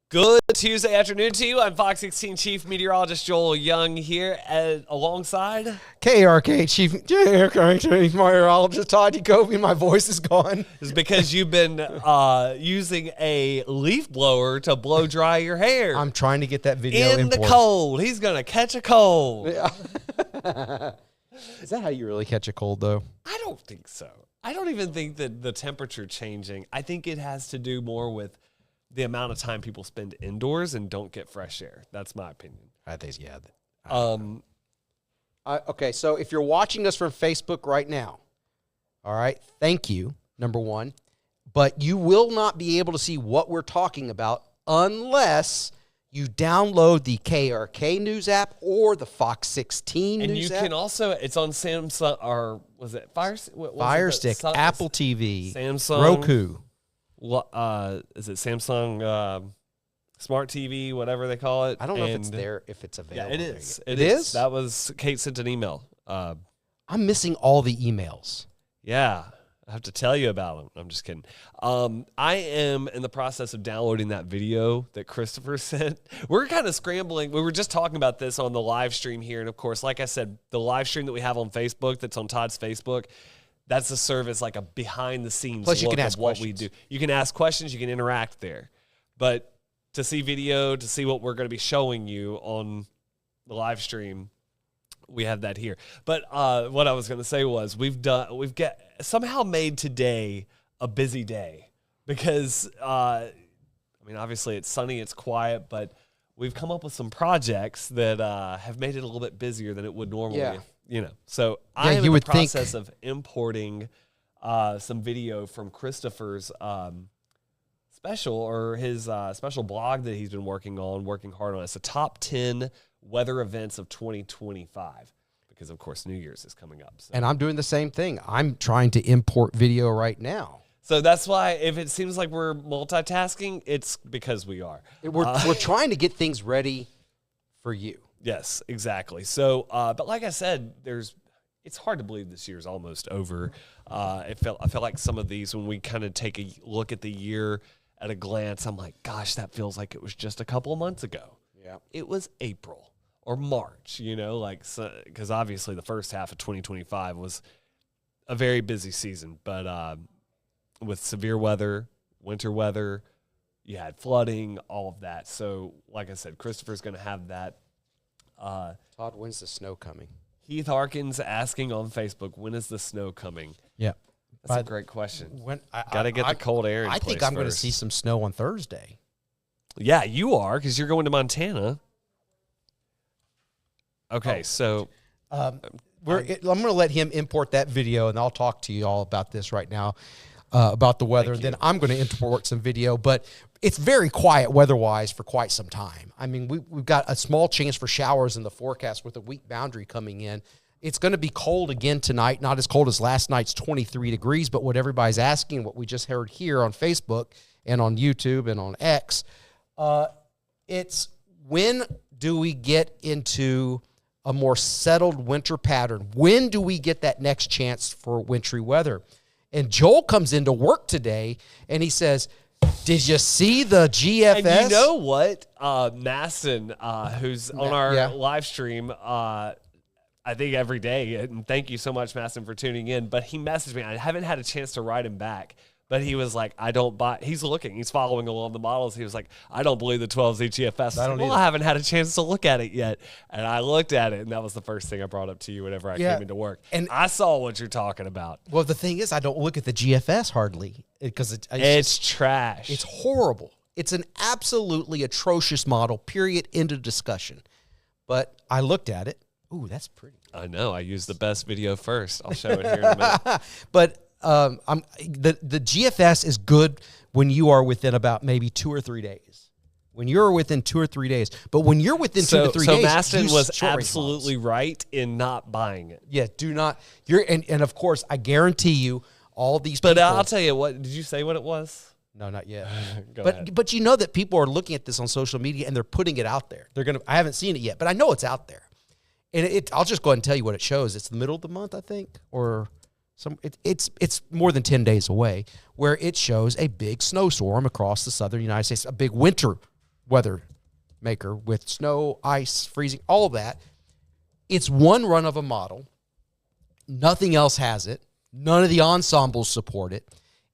Good Tuesday afternoon to you. I'm Fox 16 Chief Meteorologist Joel Young here alongside KARK Chief Meteorologist Todd Jacoby. My voice is gone. It's because you've been using a leaf blower to blow dry your hair. I'm trying to get that video in the cold. He's going to catch a cold. Yeah. Is that how you really catch a cold, though? I don't think so. I don't even think that the temperature changing. I think it has to do more with the amount of time people spend indoors and don't get fresh air. That's my opinion. I think, yeah. Okay, so if you're watching us from Facebook right now, all right, thank you, number one. But you will not be able to see what we're talking about unless you download the KARK News app or the Fox 16 and News app. And you can also, it's on Samsung, or was it Fire Stick, Apple TV, Samsung, Roku. Is it Samsung Smart TV, whatever they call it? I don't know if it's there, if it's available. Yeah, it is. It is? That was, Kate sent an email. I'm missing all the emails. Yeah, I have to tell you about them. I'm just kidding. I am in the process of downloading that video that Christopher sent. We're kind of scrambling. We were just talking about this on the live stream here. And, of course, like I said, the live stream that we have on Facebook that's on Todd's Facebook, that's a service like a behind-the-scenes look of what we do. You can ask questions. You can interact there. But to see video, to see what we're going to be showing you on the live stream, we have that here. But what I was going to say was we've somehow made today a busy day because, obviously it's sunny, it's quiet, but we've come up with some projects that have made it a little bit busier than it would normally. Yeah. So I am in the process of importing some video from Christopher's special, or his special blog that he's been working hard on. It's the top 10 weather events of 2025 because, of course, New Year's is coming up. So. And I'm doing the same thing. I'm trying to import video right now. So that's why if it seems like we're multitasking, it's because we are. We're trying to get things ready for you. Yes, exactly. So, but like I said, it's hard to believe this year's almost over. I feel like some of these, when we kind of take a look at the year at a glance, I'm like, gosh, that feels like it was just a couple of months ago. Yeah, it was April or March. Because obviously the first half of 2025 was a very busy season, but with severe weather, winter weather, you had flooding, all of that. So, like I said, Christopher's going to have that. Todd, when's the snow coming? Heath Harkins asking on Facebook, when is the snow coming? Yeah. That's a great question. Got to get the cold air in place. I think I'm going to see some snow on Thursday. Yeah, you are, because you're going to Montana. Okay, so I'm going to let him import that video, and I'll talk to you all about this right now, about the weather. Then I'm going to import some video, but it's very quiet weather-wise for quite some time. I mean, we've got a small chance for showers in the forecast with a weak boundary coming in. It's going to be cold again tonight, not as cold as last night's 23 degrees, but what everybody's asking, what we just heard here on Facebook and on YouTube and on X, it's when do we get into a more settled winter pattern? When do we get that next chance for wintry weather? And Joel comes into work today, and he says, did you see the GFS? And you know what? Masson, who's on our live stream, I think every day, and thank you so much, Masson, for tuning in, but he messaged me. I haven't had a chance to write him back, but he was like, he's looking, he's following along the models. He was like, I don't believe the 12Z GFS. I haven't had a chance to look at it yet. And I looked at it, and that was the first thing I brought up to you whenever I came into work. And I saw what you're talking about. Well, the thing is, I don't look at the GFS hardly because it's trash. It's horrible. It's an absolutely atrocious model, period, end of discussion. But I looked at it. Ooh, that's pretty. I know. I used the best video first. I'll show it here in a minute. But the GFS is good when you are within about maybe 2 or 3 days. When you're within 2 or 3 days. But when you're within 2 to 3 days, so Maston was absolutely right in not buying it. Yeah, do not. And of course, I guarantee you, all these people. But I'll tell you what. Did you say what it was? No, not yet. Go ahead. But you know that people are looking at this on social media and they're putting it out there. I haven't seen it yet, but I know it's out there. And I'll just go ahead and tell you what it shows. It's the middle of the month, I think, or it's more than 10 days away, where it shows a big snowstorm across the southern United States, a big winter weather maker with snow, ice, freezing, all of that. It's one run of a model. Nothing else has it. None of the ensembles support it.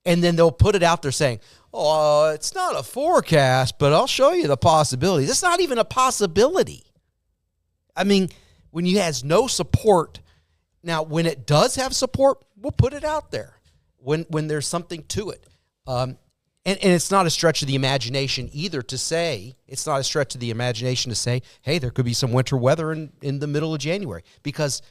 And then they'll put it out there saying, oh, it's not a forecast, but I'll show you the possibilities. It's not even a possibility. I mean, when you has no support, now when it does have support, we'll put it out there when there's something to it. And it's not a stretch of the imagination either to say, hey, there could be some winter weather in the middle of January, because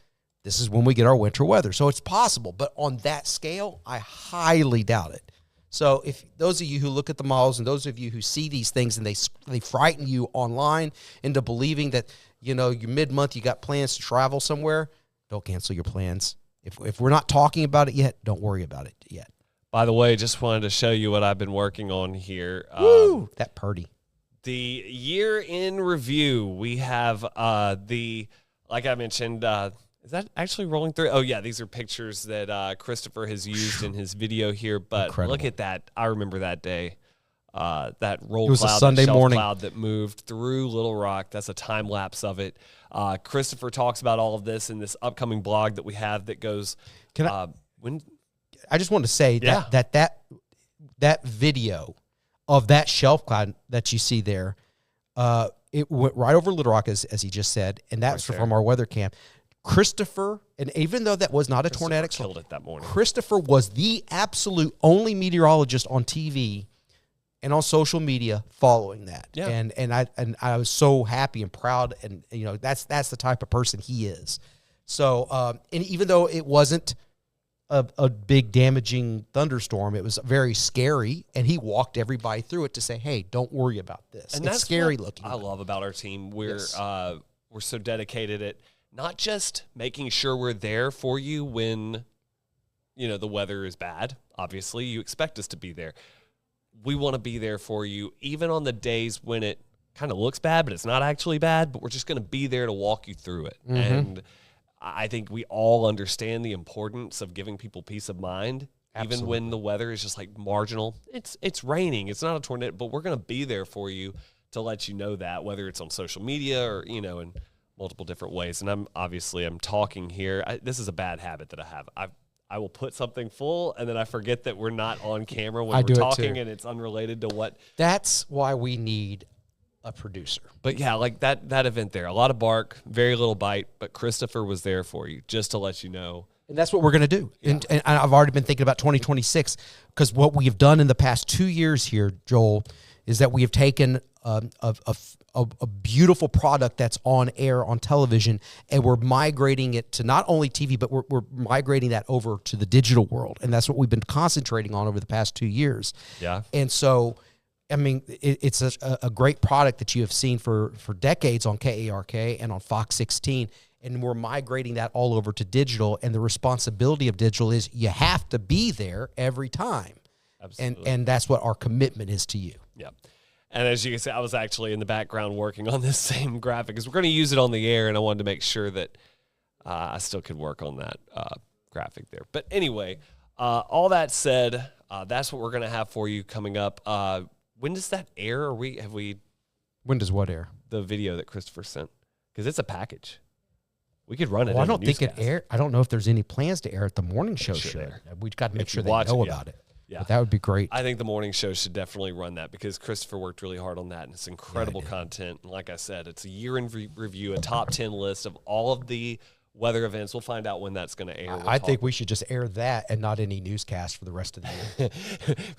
this is when we get our winter weather. So it's possible. But on that scale, I highly doubt it. So if those of you who look at the models and those of you who see these things and they frighten you online into believing that, you mid-month you got plans to travel somewhere, don't cancel your plans. If we're not talking about it yet, don't worry about it yet. By the way, just wanted to show you what I've been working on here. Woo, that purdy. The year in review, we have like I mentioned, is that actually rolling through? Oh, yeah, these are pictures that Christopher has used in his video here. But Incredible. Look at that. I remember that day. That roll it was cloud, a Sunday that morning cloud that moved through Little Rock. That's a time lapse of it. Christopher talks about all of this in this upcoming blog that we have that goes. I just wanted to say that video of that shelf cloud that you see there, it went right over Little Rock, as he just said, and that's from our weather cam. Christopher, and even though that was not a tornadic killed it that morning. Christopher was the absolute only meteorologist on TV and on social media following that. Yeah. And I was so happy and proud, and that's the type of person he is. So and even though it wasn't a big damaging thunderstorm, it was very scary, and he walked everybody through it to say, hey, don't worry about this. And it's scary looking. I love about our team. We're so dedicated at not just making sure we're there for you when the weather is bad. Obviously, you expect us to be there. We want to be there for you even on the days when it kind of looks bad, but it's not actually bad, but we're just going to be there to walk you through it. Mm-hmm. And I think we all understand the importance of giving people peace of mind. Absolutely. Even when the weather is just like marginal. It's raining. It's not a tornado, but we're going to be there for you to let you know that, whether it's on social media or, in multiple different ways. And I'm talking here. This is a bad habit that I have. I will put something full, and then I forget that we're not on camera when we're talking, and it's unrelated to what. That's why we need a producer. But yeah, like that event there, a lot of bark, very little bite, but Christopher was there for you, just to let you know. And that's what we're going to do. Yeah. And I've already been thinking about 2026, because what we have done in the past 2 years here, Joel, is that we have taken a beautiful product that's on air on television, and we're migrating it to not only TV, but we're migrating that over to the digital world. And that's what we've been concentrating on over the past 2 years. Yeah. And so, I mean, it's a great product that you have seen for decades on KARK and on Fox 16, and we're migrating that all over to digital. And the responsibility of digital is you have to be there every time. Absolutely. And that's what our commitment is to you. Yeah. And as you can see, I was actually in the background working on this same graphic, because we're going to use it on the air, and I wanted to make sure that I still could work on that graphic there. But anyway, all that said, that's what we're going to have for you coming up. When does that air? When does what air? The video that Christopher sent, because it's a package. We could run it. I don't think it air. I don't know if there's any plans to air at the morning show. We've got to make sure they know about it. Yeah, but that would be great. I think the morning show should definitely run that, because Christopher worked really hard on that, and it's incredible content. And like I said, it's a year in review, a top 10 list of all of the weather events. We'll find out when that's going to air. I think we should just air that and not any newscast for the rest of the year.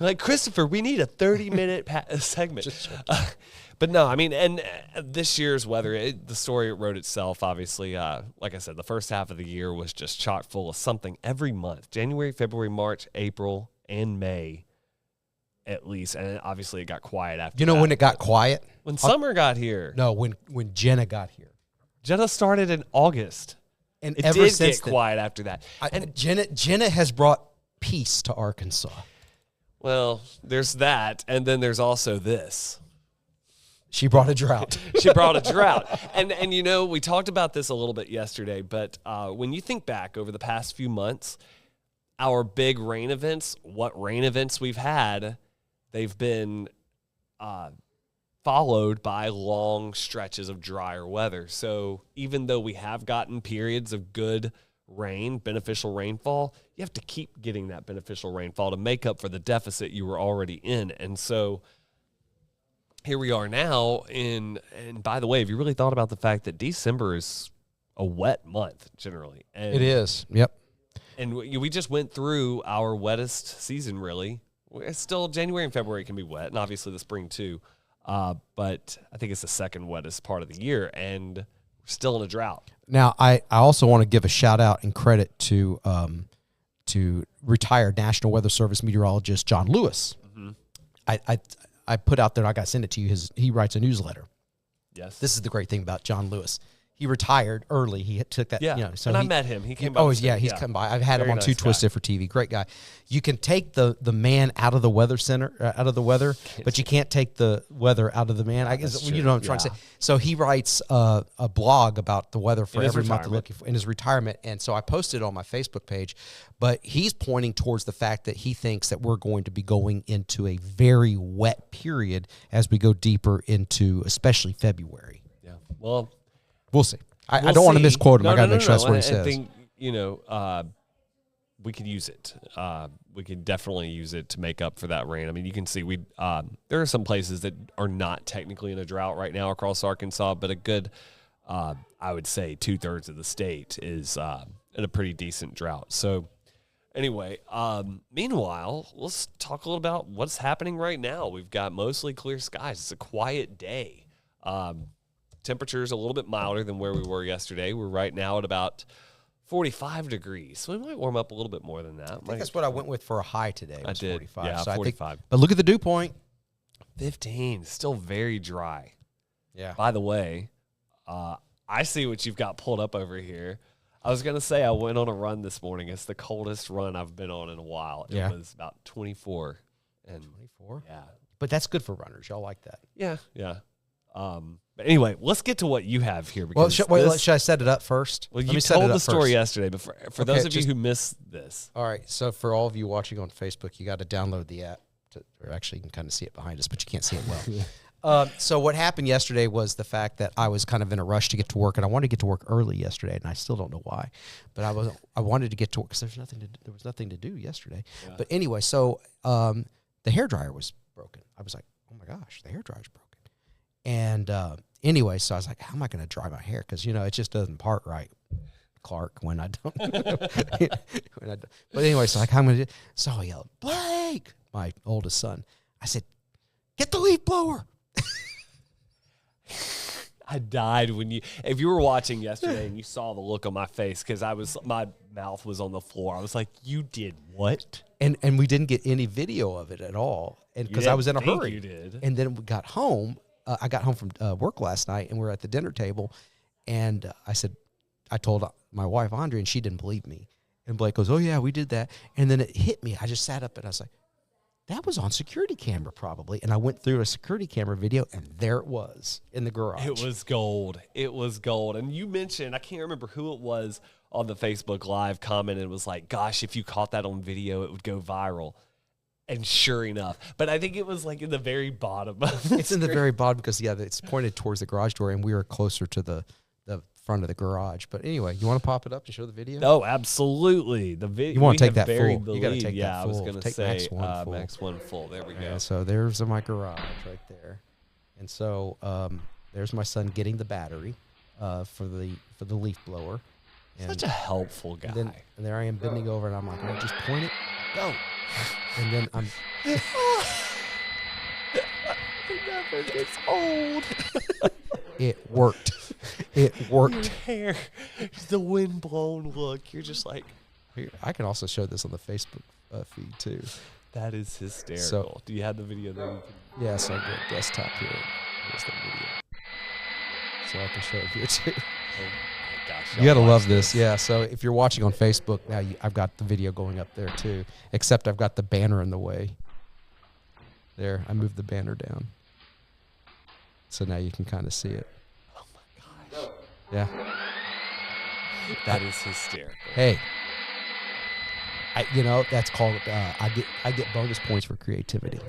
Like, Christopher, we need a 30-minute segment. But no, I mean, and this year's weather, the story wrote itself, obviously. Like I said, the first half of the year was just chock full of something every month. January, February, March, April, and May, at least. And obviously it got quiet after that. When it got quiet? When summer got here. No, when Jenna got here. Jenna started in August. And it ever did since get quiet after that. And Jenna has brought peace to Arkansas. Well, there's that, and then there's also this. She brought a drought. She brought a drought. And we talked about this a little bit yesterday, but when you think back over the past few months, our big rain events, what rain events we've had, they've been followed by long stretches of drier weather. So even though we have gotten periods of good rain, beneficial rainfall, you have to keep getting that beneficial rainfall to make up for the deficit you were already in. And so here we are now. And by the way, have you really thought about the fact that December is a wet month generally? And, It is. Yep. And we just went through our wettest season, really. It's still January and February can be wet, and obviously the spring too. But I think it's the second wettest part of the year, and we're still in a drought. Now, I also want to give a shout out and credit to retired National Weather Service meteorologist John Lewis. Mm-hmm. I put out there, I got to send it to you. He writes a newsletter. Yes. This is the great thing about John Lewis. He retired early. He took that. Yeah. You know, so and I met him. He came by. Oh, yeah. He's come by. I've had him on nice Too Twisted for TV. Great guy. You can take the man out of the weather center, out of the weather, but you can't take the weather out of the man. I guess you know what I'm trying to say. So he writes a blog about the weather for every month looking for in his retirement. And so I posted it on my Facebook page, but he's pointing towards the fact that he thinks that we're going to be going into a very wet period as we go deeper into especially February. Yeah. Well, we'll see. I don't want to misquote him. I got to make sure that's what he says. I think, we could use it. We could definitely use it to make up for that rain. I mean, you can see there are some places that are not technically in a drought right now across Arkansas, but a good, I would say 2/3 of the state is in a pretty decent drought. So anyway, meanwhile, let's talk a little about what's happening right now. We've got mostly clear skies. It's a quiet day. Temperatures a little bit milder than where we were yesterday. We're right now at about 45 degrees. So we might warm up a little bit more than that. I think that's what I went with for a high today. I did. 45. Yeah, so 45. I think, but look at the dew point. 15. Still very dry. Yeah. By the way, I see what you've got pulled up over here. I was going to say I went on a run this morning. It's the coldest run I've been on in a while. It was about 24. 24? Yeah. But that's good for runners. Y'all like that. Yeah. Yeah. But anyway, let's get to what you have here. Well, Because should I set it up first? Well, you told the story yesterday, but for those of you who missed this. All right, so for all of you watching on Facebook, you got to download the app. Or actually, you can kind of see it behind us, but you can't see it well. So what happened yesterday was the fact that I was kind of in a rush to get to work, and I wanted to get to work early yesterday, and I still don't know why. But I wanted to get to work because there was nothing to do yesterday. Yeah. But anyway, so the hairdryer was broken. I was like, oh my gosh, the hairdryer's broken. And anyway, so I was like, how am I going to dry my hair? Because, it just doesn't part right, KARK, when I don't. But anyway, so like, how am I going to do? So I yelled, Blake, my oldest son. I said, get the leaf blower. I died if you were watching yesterday and you saw the look on my face, because my mouth was on the floor. I was like, you did what? And we didn't get any video of it at all. And because I was in a hurry. You did. And then we got home. I got home from work last night, and we were at the dinner table, and I told my wife, Andre, and she didn't believe me. And Blake goes, oh, yeah, we did that. And then it hit me. I just sat up, and I was like, that was on security camera probably. And I went through a security camera video, and there it was in the garage. It was gold. It was gold. And you mentioned, I can't remember who it was on the Facebook Live comment, and it was like, gosh, if you caught that on video, it would go viral. And sure enough, but I think it was like in the very bottom. It's in the very bottom because, it's pointed towards the garage door, and we were closer to the front of the garage. But anyway, you want to pop it up to show the video? Oh, absolutely. The video. You want to take that full. You got to take that full. Yeah, I was going to say max one full. There we go. Yeah, so there's my garage right there, and so there's my son getting the battery for the leaf blower. And such a helpful guy. And there I am bending over, and I'm like, oh, just point it, go. And then I'm. It never gets old. It worked. It worked. Your hair, the wind-blown look. You're just like. Here, I can also show this on the Facebook feed too. That is hysterical. So, do you have the video there? Yeah, so I get desktop here. Here's the video. So I can show it here too. Oh my gosh. You got to love this. Yeah, so if you're watching on Facebook now, I've got the video going up there too, except I've got the banner in the way. There, I moved the banner down. So now you can kind of see it. Oh my gosh. Yeah. That is hysterical. Hey. That's called I get bonus points for creativity.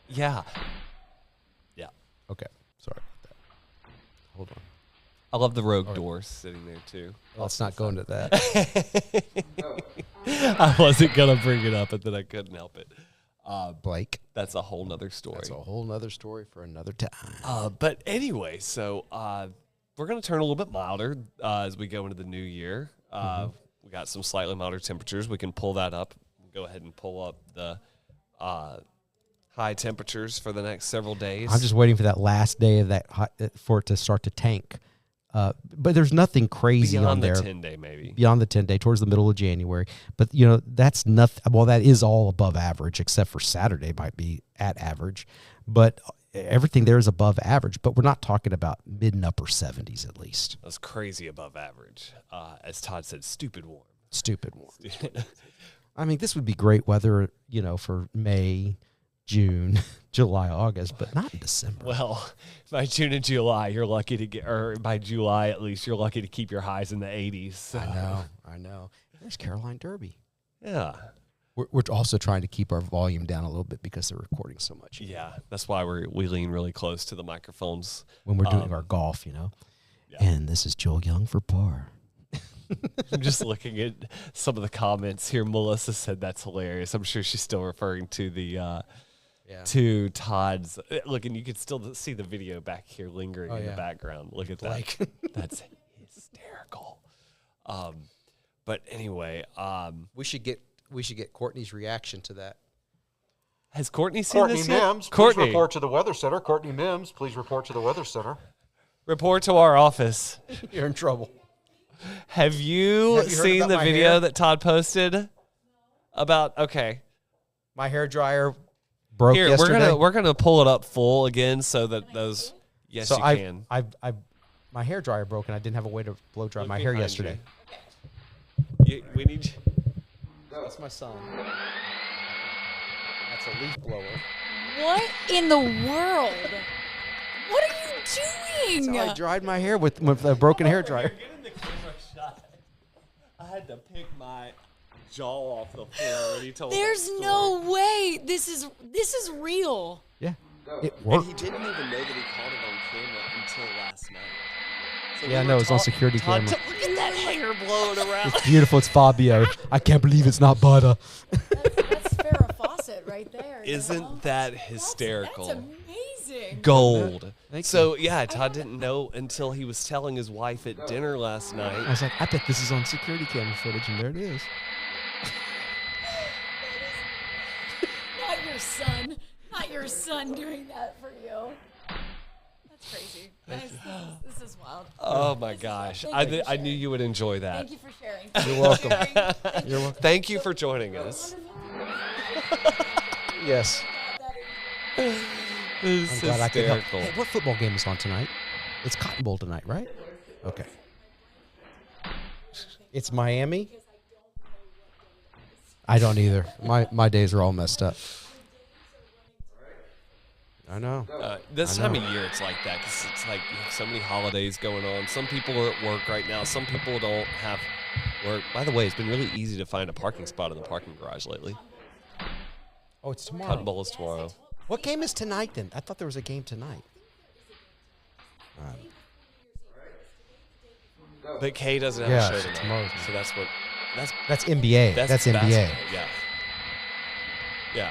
Yeah. Okay. Sorry about that. Hold on. I love the Rogue door sitting there too. Let's not go into that. I wasn't gonna bring it up, but then I couldn't help it. Blake. That's a whole nother story. That's a whole nother story for another time. But anyway, so we're going to turn a little bit milder as we go into the new year. We got some slightly milder temperatures. We can pull that up. Go ahead and pull up the high temperatures for the next several days. I'm just waiting for that last day of that for it to start to tank. But there's nothing crazy beyond on there. Beyond the 10-day, maybe. Beyond the 10-day, towards the middle of January. But, that's nothing. Well, that is all above average, except for Saturday might be at average. But everything there is above average. But we're not talking about mid and upper 70s at least. That's crazy above average. As Todd said, stupid warm. Stupid warm. I mean, this would be great weather, for May, June, July, August, but not in December. Well, by June and July, you're lucky to get, or by July at least, you're lucky to keep your highs in the 80s. So. I know. There's Caroline Derby. Yeah. We're also trying to keep our volume down a little bit because they're recording so much. Yeah, that's why we lean really close to the microphones. When we're doing our golf, Yeah. And this is Joel Young for par. I'm just looking at some of the comments here. Melissa said that's hilarious. I'm sure she's still referring to the to Todd's. Look, and you can still see the video back here lingering in the background. Look at Blake. that. That's hysterical. But anyway, we should get Courtney's reaction to that. Has Courtney seen this yet? Mims, Courtney, please report to the Weather Center. Courtney Mims, please report to the Weather Center. Report to our office. You're in trouble. Have you seen the video that Todd posted about? Okay, my hair dryer broke here. yesterday. We're gonna pull it up full again so that those. Yes, so you can. My hair dryer broke and I didn't have a way to blow dry my hair yesterday. We need. That's my son. That's a leaf blower. What in the world? What are you doing? So I dried my hair with a broken hair dryer. I had to pick my jaw off the floor when he told There's no way. This is real. Yeah. It And worked. he didn't even know that he caught it on camera until last night. So Yeah, no, it's on security camera. Look at that hair blowing around. It's beautiful. It's Fabio. I can't believe it's not butter. That's Farrah Fawcett right there. Isn't that hysterical? That's amazing. Gold. Thank So, yeah, Todd didn't know until he was telling his wife at dinner last I night. was like, I bet this is on security camera footage, and there it is. Not your son. Not your son doing that for you. That's crazy. This is wild. Oh, my gosh. Thank you for I knew you would enjoy that. Thank you for sharing. You're welcome. You're welcome. Thank you for joining us. Yes. This I'm is glad I could help. hysterical. Hey, what football game is on tonight? It's Cotton Bowl tonight, right? Okay. It's Miami. I don't either. My days are all messed up. I know. This time of year, it's like that because it's like you have so many holidays going on. Some people are at work right now. Some people don't have work. By the way, it's been really easy to find a parking spot in the parking garage lately. Oh, it's tomorrow. Cotton Bowl is tomorrow. What game is tonight then? I thought there was a game tonight. But Kay doesn't have Yeah, a show it's tonight. tomorrow. So that's what. That's NBA. That's NBA. basketball. Yeah.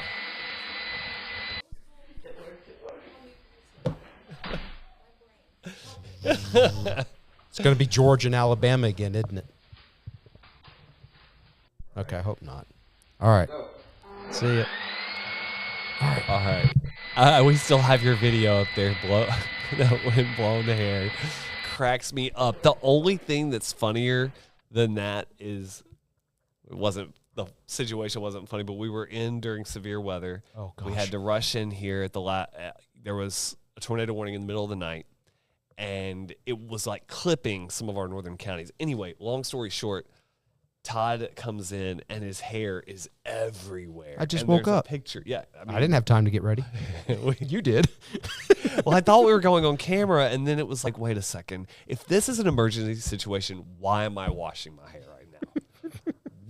It's going to be Georgia and Alabama again, isn't it? Okay, I hope not. All right. See ya. All right. We still have your video up there. That wind blowing the hair cracks me up. The only thing that's funnier than that is the situation wasn't funny, but we were in during severe weather. Oh, We gosh. had to rush in here at there was a tornado warning in the middle of the night, and it was like clipping some of our northern counties. Anyway, long story short, Todd comes in and his hair is everywhere. I just And woke there's a up. picture. Yeah, I didn't have time to get ready. You did. Well, I thought we were going on camera, and then it was like, wait a second. If this is an emergency situation, why am I washing my hair right now?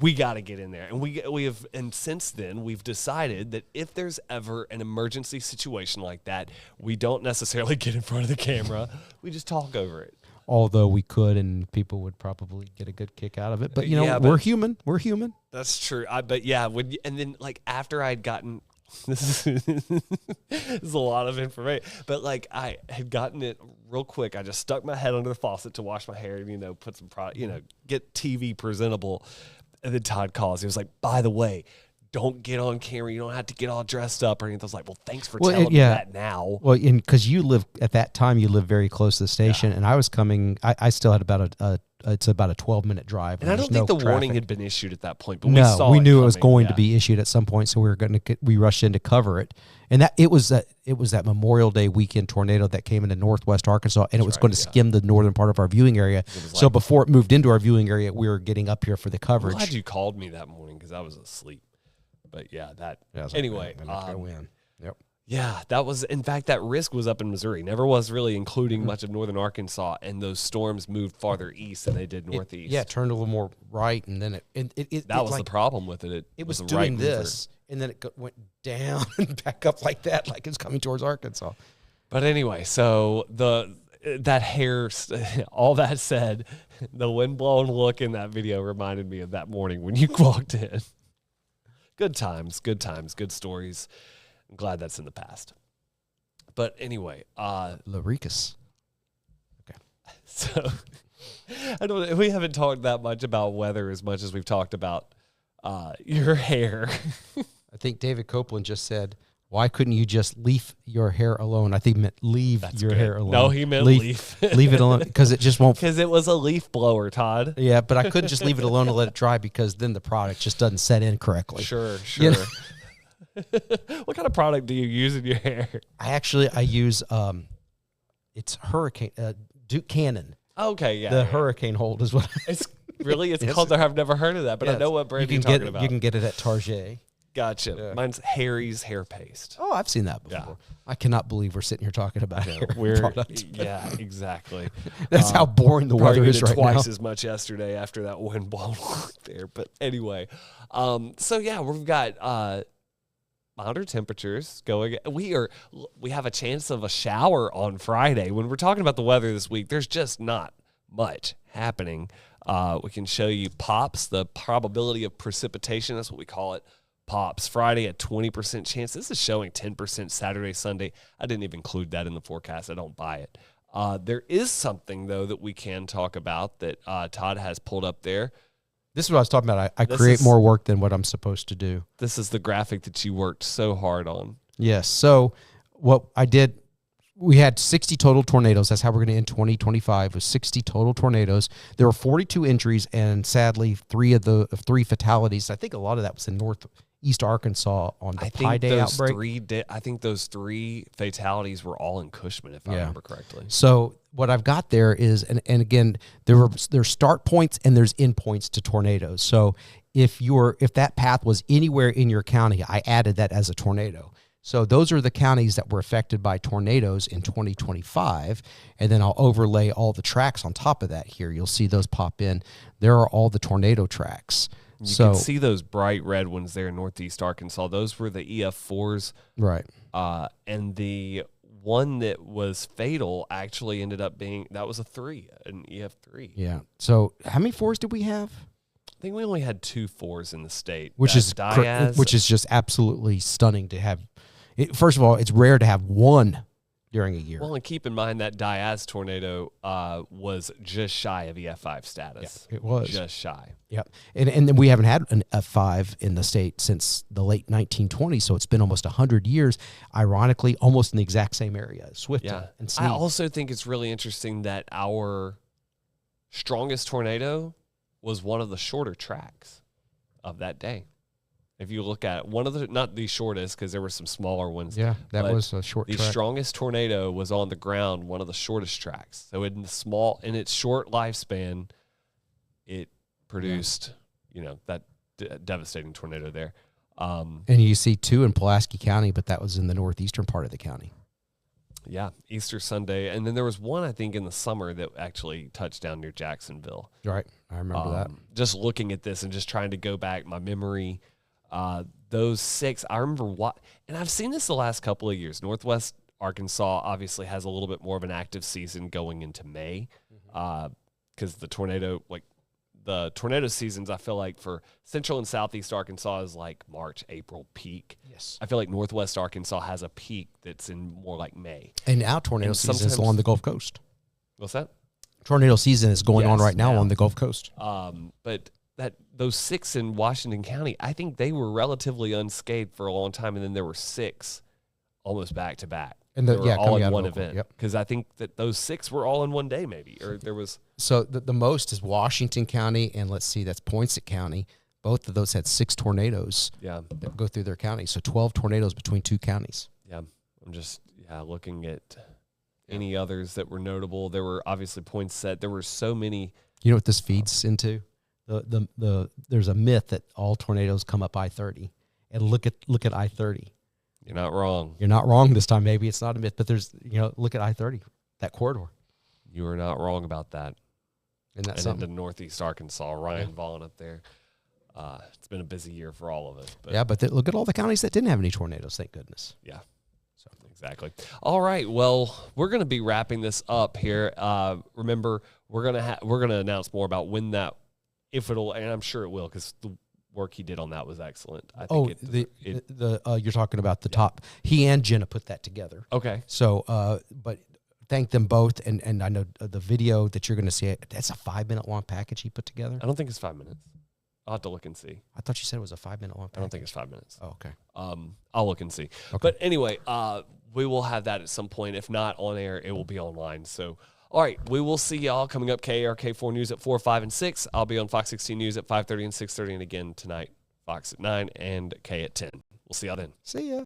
we got to get in there. And we have, and since then we've decided that if there's ever an emergency situation like that, we don't necessarily get in front of the camera. We just talk over it. Although we could, and people would probably get a good kick out of it. But, we're human. We're human. That's true. But yeah, and then like after I'd gotten, this is a lot of information, but like I had gotten it real quick. I just stuck my head under the faucet to wash my hair and, put some product, get TV presentable. And then Todd calls. He was like, by the way, don't get on camera. You don't have to get all dressed up or anything. I was like, well, thanks for telling me that now. Well, because you live at that time, you lived very close to the station, and I was coming. I still had about it's about a 12-minute drive. And I don't think the warning had been issued at that point, but we knew it was going to be issued at some point, so we rushed in to cover it. And that it was that Memorial Day weekend tornado that came into northwest Arkansas, and it was going to skim the northern part of our viewing area. So before it moved into our viewing area, we were getting up here for the coverage. I'm glad you called me that morning because I was asleep. But anyway. Yep. Yeah, that was, in fact, that risk was up in Missouri. Never was really including much of northern Arkansas, and those storms moved farther east than they did northeast. It turned a little more right, and then that was the problem with it. It was doing this, and then it went down and back up like that, like it's coming towards Arkansas. But anyway, so that hair, all that said, the windblown look in that video reminded me of that morning when you walked in. Good times, good stories. I'm glad that's in the past. But anyway, Laricus. Okay. So we haven't talked that much about weather as much as we've talked about your hair. I think David Copeland just said, why couldn't you just leave your hair alone? I think he meant leave your hair alone. No, he meant leave. Leave it alone because it just won't. Because it was a leaf blower, Todd. Yeah, but I couldn't just leave it alone and let it dry because then the product just doesn't set in correctly. Sure. What kind of product do you use in your hair? I use it's Hurricane Duke Cannon. Okay, yeah. The Hurricane Hold is what it's called there. I've never heard of that, but I know what brand you're talking about. You can get it at Target. Gotcha. Yeah. Mine's Harry's hair paste. Oh, I've seen that before. Yeah. I cannot believe we're sitting here talking about hair products. Yeah, exactly. That's how boring the weather is right now. Twice as much yesterday after that wind blown there. But anyway, we've got milder temperatures going. We have a chance of a shower on Friday. When we're talking about the weather this week, there's just not much happening. We can show you POPs, the probability of precipitation. That's what we call it. POPs. Friday at 20% chance. This is showing 10% Saturday, Sunday. I didn't even include that in the forecast. I don't buy it. There is something, though, that we can talk about that Todd has pulled up there. This is what I was talking about. I create more work than what I'm supposed to do. This is the graphic that you worked so hard on. Yes. So what I did, we had 60 total tornadoes. That's how we're going to end 2025 with 60 total tornadoes. There were 42 injuries and sadly three fatalities. I think a lot of that was in northeast Arkansas on the Pi Day outbreak. I think those 3 fatalities were all in Cushman, if I remember correctly. So what I've got there is, and again, there's start points and there's end points to tornadoes. So if that path was anywhere in your county, I added that as a tornado. So those are the counties that were affected by tornadoes in 2025, and then I'll overlay all the tracks on top of that here. You'll see those pop in. There are all the tornado tracks. You can see those bright red ones there in northeast Arkansas. Those were the EF4s. Right. And the one that was fatal actually ended up being, that was an EF3. Yeah. So how many 4s did we have? I think we only had 2 4s in the state. Which is just absolutely stunning to have. First of all, it's rare to have one during a year. Well, and keep in mind that Diaz tornado was just shy of EF5 status. Yeah, it was. Just shy. Yep. And then we haven't had an F5 in the state since the late 1920s, so it's been almost 100 years, ironically, almost in the exact same area, Swift and Sneed. I also think it's really interesting that our strongest tornado was one of the shorter tracks of that day. If you look at one of not the shortest, because there were some smaller ones. Yeah, that was a short track. The strongest tornado was on the ground, one of the shortest tracks. So in its short lifespan, it produced, that devastating tornado there. And you see 2 in Pulaski County, but that was in the northeastern part of the county. Yeah, Easter Sunday. And then there was one, I think, in the summer that actually touched down near Jacksonville. Right. I remember that. Just looking at this and just trying to go back my memory, those 6, I remember what, and I've seen this the last couple of years. Northwest Arkansas obviously has a little bit more of an active season going into May, because the tornado seasons, I feel like for Central and Southeast Arkansas is like March, April peak. Yes. I feel like Northwest Arkansas has a peak that's in more like May. And now tornado season is along the Gulf Coast. What's that? Tornado season is going on right now yeah. on the Gulf Coast. But those 6 in Washington County, I think they were relatively unscathed for a long time, and then there were 6 almost back to back. And they were all in one Oakland, event. Because I think that those 6 were all in one day, maybe, or there was. So the most is Washington County, and let's see, that's Poinsett County. Both of those had 6 tornadoes. That go through their county. So 12 tornadoes between 2 counties. Yeah, I'm just looking at any others that were notable. There were obviously Poinsett. There were so many. You know what this feeds into? There's a myth that all tornadoes come up I-30, and look at I-30. You're not wrong. You're not wrong this time. Maybe it's not a myth, but look at I-30, that corridor. You are not wrong about that. And that's into Northeast Arkansas, Ryan Vaughn up there. It's been a busy year for all of us. But but look at all the counties that didn't have any tornadoes. Thank goodness. Yeah. So exactly. All right. Well, we're going to be wrapping this up here. Remember, we're gonna announce more about when that, if it'll, and I'm sure it will, because the work he did on that was excellent. I think you're talking about the top. He and Jenna put that together. Okay. So, but thank them both, and I know the video that you're going to see. That's a 5-minute long package he put together. I don't think it's 5 minutes. I'll have to look and see. I thought you said it was a 5-minute long package. I don't think it's 5 minutes. Oh, okay. I'll look and see. Okay. But anyway, we will have that at some point. If not on air, it will be online. So, all right, we will see y'all coming up. KARK 4 News at 4, 5, and 6. I'll be on Fox 16 News at 5:30 and 6:30, and again tonight, Fox at 9 and K at 10. We'll see y'all then. See ya.